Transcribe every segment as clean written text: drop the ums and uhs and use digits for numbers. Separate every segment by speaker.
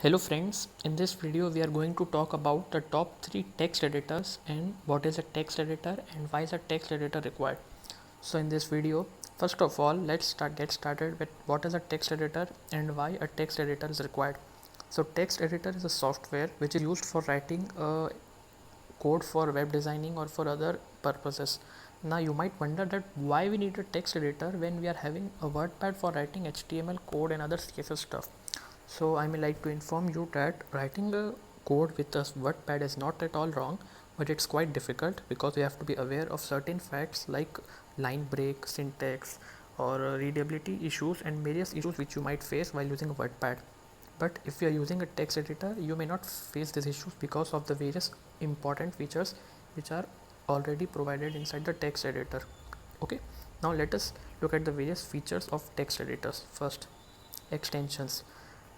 Speaker 1: Hello friends, in this video we are going to talk about the top 3 text editors and what is a text editor and why is a text editor required. So in this video, first of all, get started with what is a text editor and why a text editor is required. So text editor is a software which is used for writing a code for web designing or for other purposes. Now you might wonder that why we need a text editor when we are having a WordPad for writing HTML code and other CSS stuff. So I may like to inform you that writing a code with a WordPad is not at all wrong, but it's quite difficult because you have to be aware of certain facts like line break, syntax, or readability issues and various issues which you might face while using a WordPad. But if you are using a text editor, you may not face these issues because of the various important features which are already provided inside the text editor. Okay, now let us look at the various features of text editors. First, extensions.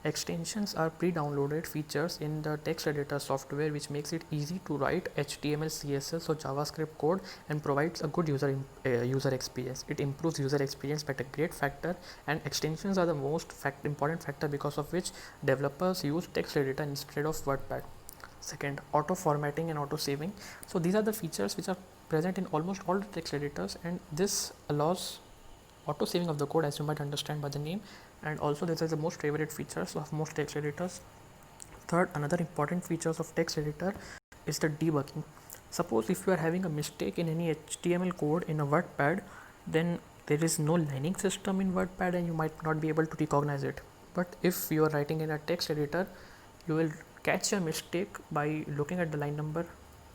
Speaker 1: Extensions are pre-downloaded features in the text editor software which makes it easy to write HTML, CSS or JavaScript code and provides a good user experience. It improves user experience by a great factor, and extensions are the most important factor because of which developers use text editor instead of WordPad. Second, auto formatting and auto saving. So these are the features which are present in almost all the text editors, and this allows auto saving of the code, as you might understand by the name, and also this is the most favorite features of most text editors. Third, another important features of text editor is the debugging. Suppose if you are having a mistake in any HTML code in a WordPad, then there is no lining system in WordPad and you might not be able to recognize it. But if you are writing in a text editor, you will catch a mistake by looking at the line number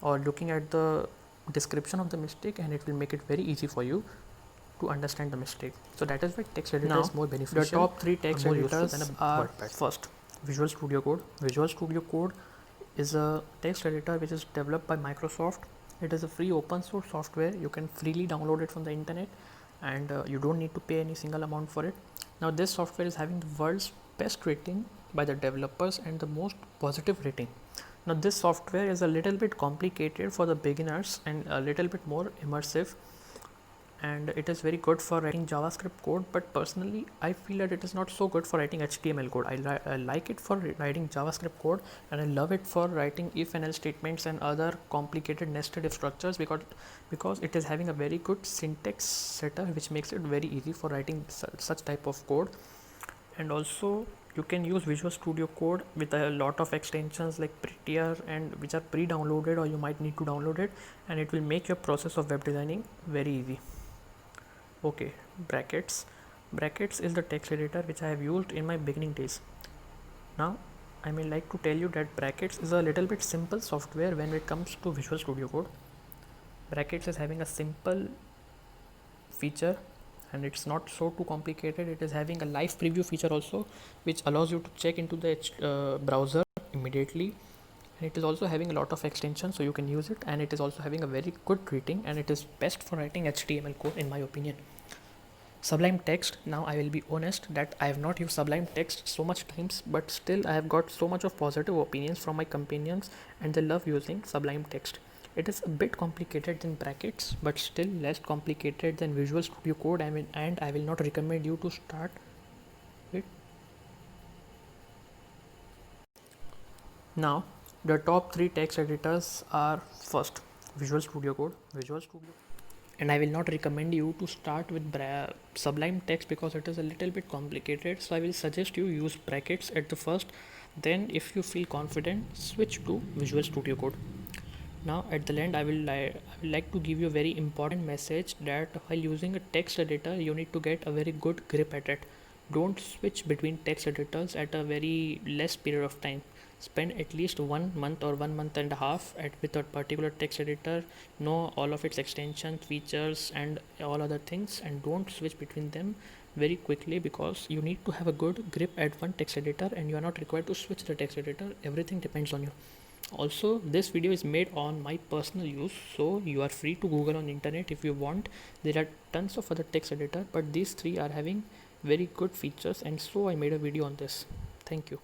Speaker 1: or looking at the description of the mistake, and it will make it very easy for you to understand the mistake. So that is why text editor is more beneficial. The top 3 text editors are first, Visual Studio Code. Visual Studio Code is a text editor which is developed by Microsoft. It is a free open source software. You can freely download it from the internet, and you don't need to pay any single amount for it. Now this software is having the world's best rating by the developers and the most positive rating. Now this software is a little bit complicated for the beginners and a little bit more immersive, and it is very good for writing JavaScript code, but personally I feel that it is not so good for writing HTML code. I like it for writing JavaScript code, and I love it for writing if and else statements and other complicated nested if structures because it is having a very good syntax setup which makes it very easy for writing such type of code. And also you can use Visual Studio Code with a lot of extensions like Prettier and which are pre-downloaded, or you might need to download it, and it will make your process of web designing very easy. Okay, brackets is the text editor which I have used in my beginning days. Now I may like to tell you that brackets is a little bit simple software when it comes to Visual Studio Code. Brackets is having a simple feature and it's not so too complicated. It is having a live preview feature also, which allows you to check into the browser immediately, and it is also having a lot of extensions so you can use it, and it is also having a very good rating, and it is best for writing HTML code in my opinion. Sublime Text. Now I will be honest that I have not used Sublime Text so much times, but still I have got so much of positive opinions from my companions and they love using Sublime Text. It is a bit complicated than brackets, but still less complicated than Visual Studio Code. And I will not recommend you to start it. Now the top 3 text editors are first, Visual Studio Code. And I will not recommend you to start with Sublime Text because it is a little bit complicated. So I will suggest you use brackets at the first. Then if you feel confident, switch to Visual Studio Code. Now at the end I will like to give you a very important message that while using a text editor you need to get a very good grip at it. Don't switch between text editors at a very less period of time. Spend at least 1 month or 1 month and a half with a particular text editor. Know all of its extensions, features and all other things, and don't switch between them very quickly because you need to have a good grip at one text editor and you are not required to switch the text editor. Everything depends on you. Also, this video is made on my personal use, so you are free to Google on internet if you want. There are tons of other text editor, but these 3 are having very good features, and so I made a video on this. Thank you.